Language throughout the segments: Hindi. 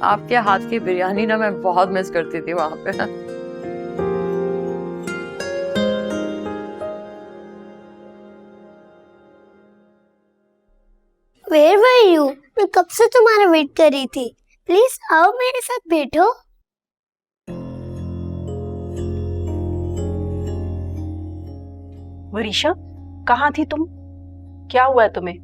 आपके हाथ की बिरयानी ना मैं बहुत मिस करती थी वहां पे। Where were you? मैं कब से तुम्हारा वेट कर रही थी। प्लीज आओ मेरे साथ बैठो। वरीशा, कहाँ थी तुम? क्या हुआ है तुम्हें?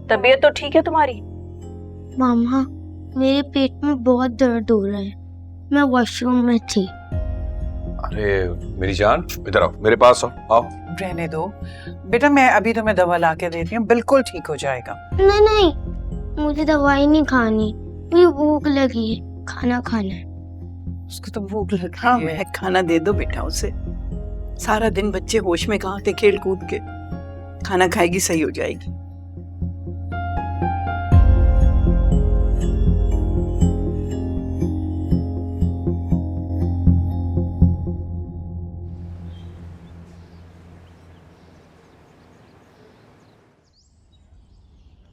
तबीयत तो ठीक है तुम्हारी? मामा, मेरे पेट में बहुत दर्द हो रहा है, मैं वॉशरूम में थी। अरे मेरी जान, इधर आओ, मेरे पास आओ। रहने दो बेटा, मैं अभी तुम्हें दवा ला के देती हूँ, बिल्कुल ठीक हो जाएगा। नहीं नहीं, मुझे दवाई नहीं खानी, मुझे भूख लगी है, खाना खाना है। उसको तो भूख लगी है। मैं खाना दे दो बेटा उसे। सारा दिन बच्चे होश में कहाँ थे, खेल कूद के। खाना खाएगी सही हो जाएगी।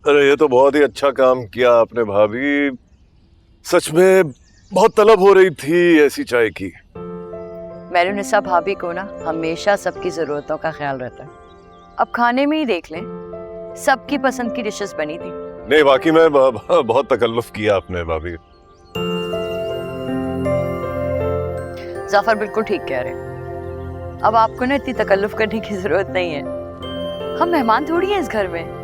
अरे ये तो बहुत ही अच्छा काम किया आपने भाभी, सच में बहुत तलब हो रही थी ऐसी चाय की। मेरुनिसा भाभी को ना हमेशा सबकी जरूरतों का ख्याल रहता है। अब खाने में ही देख लें, सबकी पसंद की डिशेस बनी थी। नहीं वाकई में बहुत तकल्लुफ किया आपने भाभी। जाफर बिल्कुल ठीक कह रहे हैं, अब आपको ना इतनी तकल्लुफ करने की जरूरत नहीं है। हम मेहमान थोड़ी हैं इस घर में।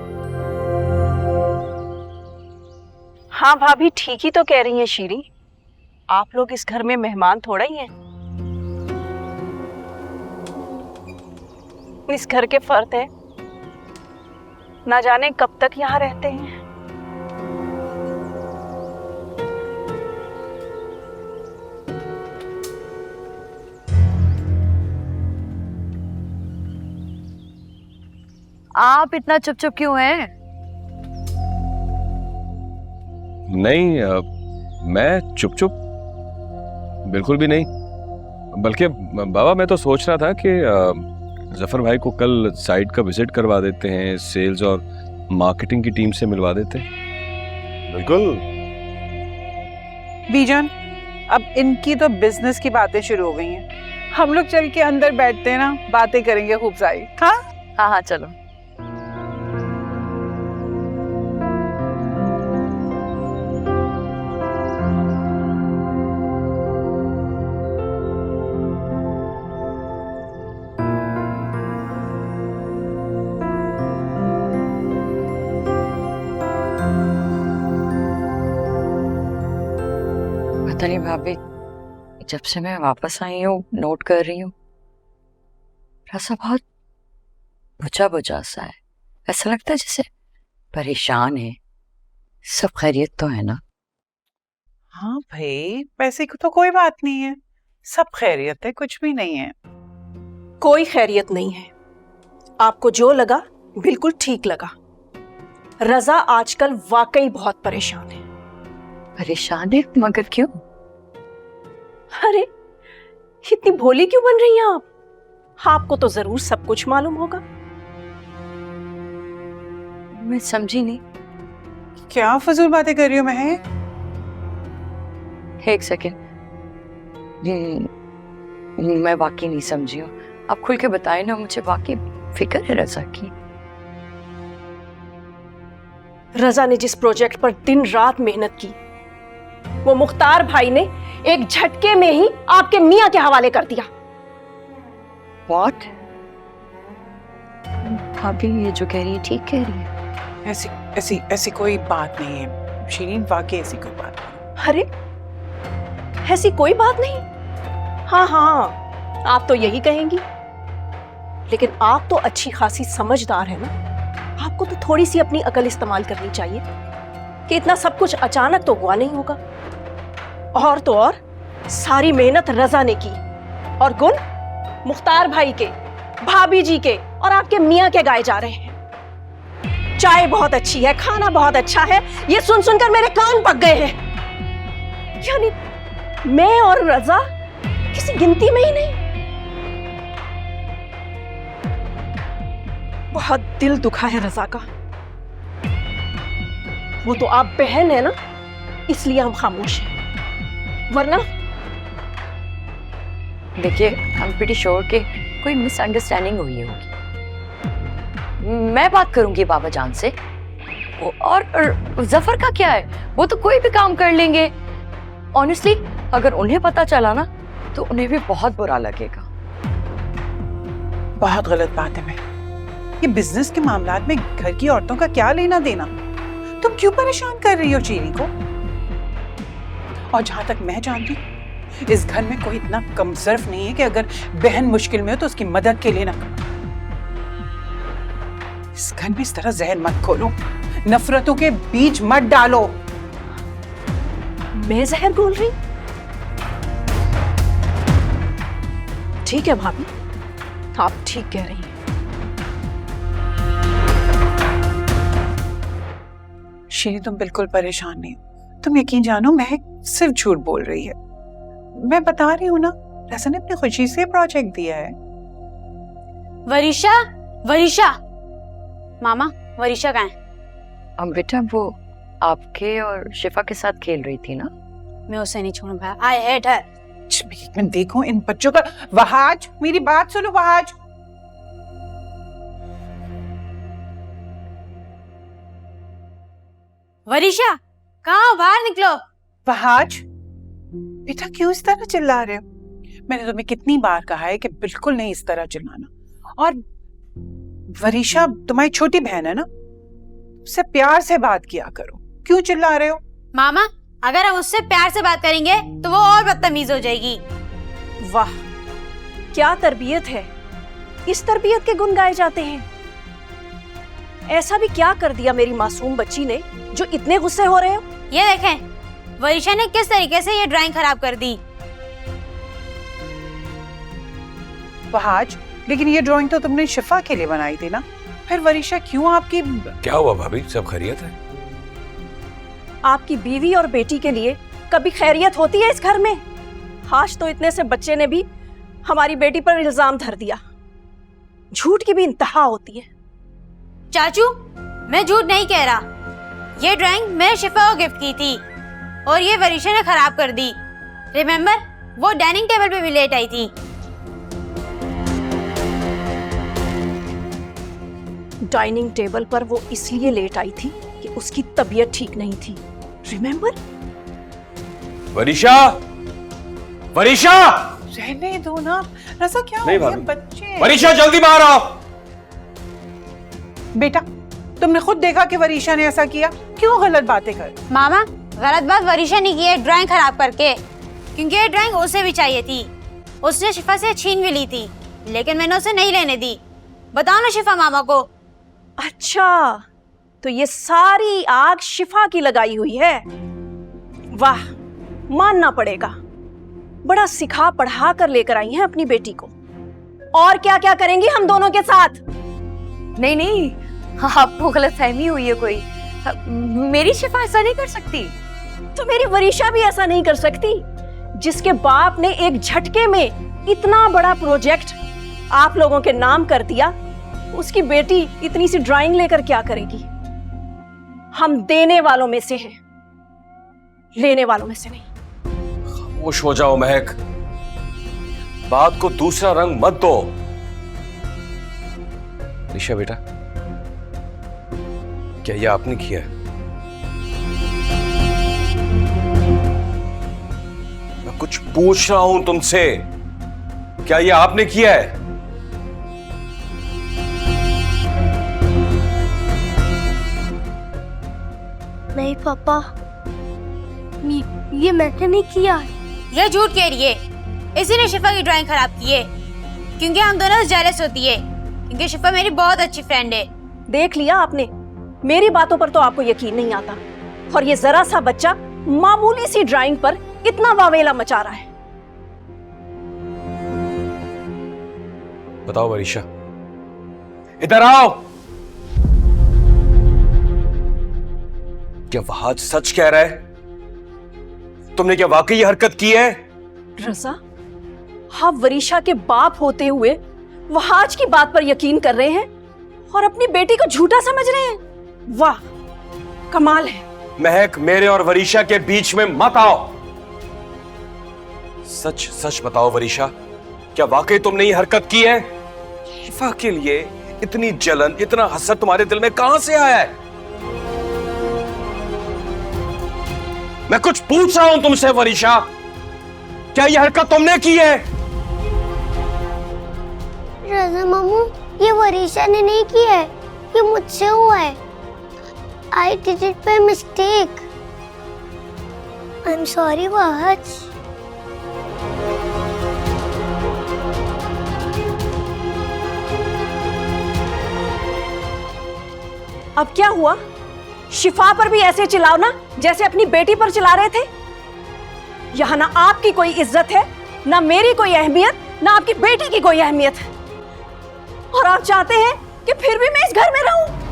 हाँ भाभी, ठीक ही तो कह रही हैं शीरी, आप लोग इस घर में मेहमान थोड़ा ही हैं। इस घर के फर्द है, ना जाने कब तक यहाँ रहते हैं। आप इतना चुप चुप क्यों हैं? नहीं, मैं चुप चुप बिल्कुल भी नहीं, बल्कि बाबा मैं तो सोच रहा था कि जफर भाई को कल साइट का विजिट करवा देते हैं, सेल्स और मार्केटिंग की टीम से मिलवा देते हैं। बिल्कुल। बीजान, अब इनकी तो बिजनेस की बातें शुरू हो गई हैं। हम लोग चल के अंदर बैठते हैं ना, बातें करेंगे खूब सारी। हाँ हाँ हाँ चलो। पता नहीं भाभी, जब से मैं वापस आई हूँ नोट कर रही हूँ, ऐसा बहुत बुझा बुझा सा है। ऐसा लगता है जैसे परेशान है। सब खैरियत तो है ना? हाँ भाई, पैसे की तो कोई बात नहीं है, सब खैरियत है, कुछ भी नहीं है। कोई खैरियत नहीं है। आपको जो लगा बिल्कुल ठीक लगा। रजा आजकल वाकई बहुत परेशान है। परेशान है? मगर क्यों? अरे इतनी भोली क्यों बन रही हैं आप? आपको तो जरूर सब कुछ मालूम होगा। मैं समझी नहीं। क्या फजूल बातें कर रही हो महक? एक सेकेंड, मैं वाकई नहीं समझी हूँ। आप खुल के बताए ना, मुझे वाकई फिक्र है रजा की। रजा ने जिस प्रोजेक्ट पर दिन रात मेहनत की, वो मुख्तार भाई ने एक झटके में ही आपके मियां के हवाले कर दिया। What? भाभी ये जो कह रही है ठीक कह रही है। ऐसी ऐसी ऐसी कोई बात नहीं है शीरीन, वाकई ऐसी कोई बात नहीं। अरे ऐसी कोई बात नहीं? हाँ हाँ, आप तो यही कहेंगी, लेकिन आप तो अच्छी खासी समझदार है ना। आपको तो थोड़ी सी अपनी अकल इस्तेमाल करनी चाहिए कि इतना सब कुछ अचानक तो हुआ नहीं होगा। और तो और सारी मेहनत रजा ने की और गुण मुख्तार भाई के, भाभी जी के और आपके मियां के गाए जा रहे हैं। चाय बहुत अच्छी है, खाना बहुत अच्छा है, ये सुन सुनकर मेरे कान पक गए हैं। यानी मैं और रजा किसी गिनती में ही नहीं। बहुत दिल दुखा है रजा का। वो तो आप बहन है ना, इसलिए हम खामोश हैं, वरना देखिए, आई एम प्रीटी श्योर कि कोई मिसअंडरस्टैंडिंग हुई होगी। मैं बात करूंगी बाबा जान से। और जफर का क्या है, वो तो कोई भी काम कर लेंगे। ऑनेस्टली अगर उन्हें पता चला ना तो उन्हें भी बहुत बुरा लगेगा। बहुत गलत बात है। मैं ये बिजनेस के मामलात में घर की औरतों का क्या लेना देना? तुम क्यों परेशान कर रही हो चीरी को? और जहां तक मैं जानती हूँ, इस घर में कोई इतना कमजोर नहीं है कि अगर बहन मुश्किल में हो तो उसकी मदद के लिए ना करो। इस घर में इस तरह जहन मत खोलो, नफरतों के बीज मत डालो। मैं जहर घोल रही? ठीक है भाभी, आप ठीक कह रही हैं। शीरी, तुम बिल्कुल परेशान नहीं हो। तुम यकीन जानो, महक सिर्फ झूठ बोल रही है। मैं बता रही हूँ ना, रसन ने अपनी खुशी से प्रोजेक्ट दिया है। वरीशा, वरीशा, मामा, वरीशा कहाँ है? बेटा वो आपके और शिफा के साथ खेल रही थी ना। मैं उसे नहीं छोड़ूं भाई, आई हेट हर। एक मिनट देखो इन बच्चों का। वहाज, मेरी बात सुनो वहाज। वरीशा, कहाँ हो? बाहर निकलो। वहाज, बेटा क्यों इस तरह चिल्ला रहे हो? मैंने तुम्हें कितनी बार कहा है कि बिल्कुल नहीं इस तरह चिल्लाना। और वरीशा तुम्हारी छोटी बहन है ना, उससे प्यार से बात किया करो। क्यों चिल्ला रहे हो? मामा, अगर हम उससे प्यार से बात करेंगे तो वो और बदतमीज हो जाएगी। वाह, क्या तरबियत है। इस तरबियत के गुण गाए जाते हैं। ऐसा भी क्या कर दिया मेरी मासूम बच्ची ने जो इतने गुस्से हो रहे हो? ये देखें, वरीशा ने किस तरीके से ये ड्राइंग खराब कर दी। वहाज, लेकिन ये ड्राइंग तो तुमने शिफा के लिए बनाई थी ना, फिर वरीशा क्यों आपकी? क्या हुआ भाभी, सब खैरियत है? आपकी बीवी और बेटी के लिए कभी खैरियत होती है इस घर में? आज तो इतने से बच्चे ने भी हमारी बेटी पर इल्जाम धर दिया। झूठ की भी इंतहा होती है। चाचू, मैं झूठ नहीं कह रहा। ये ड्राइंग मैंने शिफा को गिफ्ट की थी और ये वरीशा ने खराब कर दी। रिमेम्बर, वो डाइनिंग टेबल पे भी लेट आई थी। डाइनिंग टेबल पर वो इसलिए लेट आई थी कि उसकी तबीयत ठीक नहीं थी। रिमेम्बर? वरीशा, वरीशा, रहने दो ना। रसा, क्या हो नहीं गया? भाभी। बच्चे। वरीशा जल्दी बाहर आओ। बेटा, तुमने खुद देखा कि वरीशा ने ऐसा किया। क्यों गलत बातें कर? मामा, गलत बात वरीशा ने की है ड्राइंग खराब करके, क्योंकि ये ड्राइंग उसे भी चाहिए थी। उसने शिफा से छीन भी ली थी, लेकिन मैंने उसे नहीं लेने दी। बताओ ना शिफा मामा को। अच्छा, तो ये सारी आग शिफा की लगाई हुई है। वाह, मानना पड़ेगा। बड़ा सिखा पढ़ा कर लेकर आई हैं अपनी बेटी को। और क्या क्या करेंगी हम दोनों के साथ? नहीं नहीं, आपको गलतफहमी हुई है कोई। मेरी शिफा ऐसा नहीं कर सकती। तो मेरी वरीशा भी ऐसा नहीं कर सकती। जिसके बाप ने एक झटके में इतना बड़ा प्रोजेक्ट आप लोगों के नाम कर दिया, उसकी बेटी इतनी सी ड्राइंग लेकर क्या करेगी? हम देने वालों में से हैं, लेने वालों में से नहीं। खामोश हो जाओ महक, बात को दूसरा रंग मत दो। निशा बेटा, क्या ये आपने किया है? मैं कुछ पूछ रहा हूं तुमसे, क्या ये आपने किया है? नहीं पापा, ये मैंने नहीं किया। ये झूठ कह रही है। इसी ने शिफा की ड्राइंग खराब की है, क्योंकि हम दोनों से जेलस होती है, क्योंकि शिफा मेरी बहुत अच्छी फ्रेंड है। देख लिया आपने, मेरी बातों पर तो आपको यकीन नहीं आता। और ये जरा सा बच्चा मामूली सी ड्राइंग पर इतना वावेला मचा रहा है। बताओ वरीशा, इधर आओ। क्या वहाज सच कह रहा है? तुमने क्या वाकई ये हरकत की है? रजा, आप वरीशा के बाप होते हुए वहाज की बात पर यकीन कर रहे हैं और अपनी बेटी को झूठा समझ रहे हैं। वाह, कमाल है। महक, मेरे और वरीशा के बीच में मत आओ। सच सच बताओ वरीशा, क्या वाकई तुमने ये हरकत की है? शिफा के लिए इतनी जलन, इतना हसद तुम्हारे दिल में कहां से आया है? मैं कुछ पूछ रहा हूं तुमसे वरीशा, क्या ये हरकत तुमने की है? रजा मामू, ये वरीशा ने नहीं किया है, ये मुझसे हुआ है। I did it by mistake. I'm sorry, Wahaj. अब क्या हुआ? शिफा पर भी ऐसे चिल्लाओ ना जैसे अपनी बेटी पर चिल्ला रहे थे। यहाँ ना आपकी कोई इज्जत है, ना मेरी कोई अहमियत, ना आपकी बेटी की कोई अहमियत। और आप चाहते हैं कि फिर भी मैं इस घर में रहूं?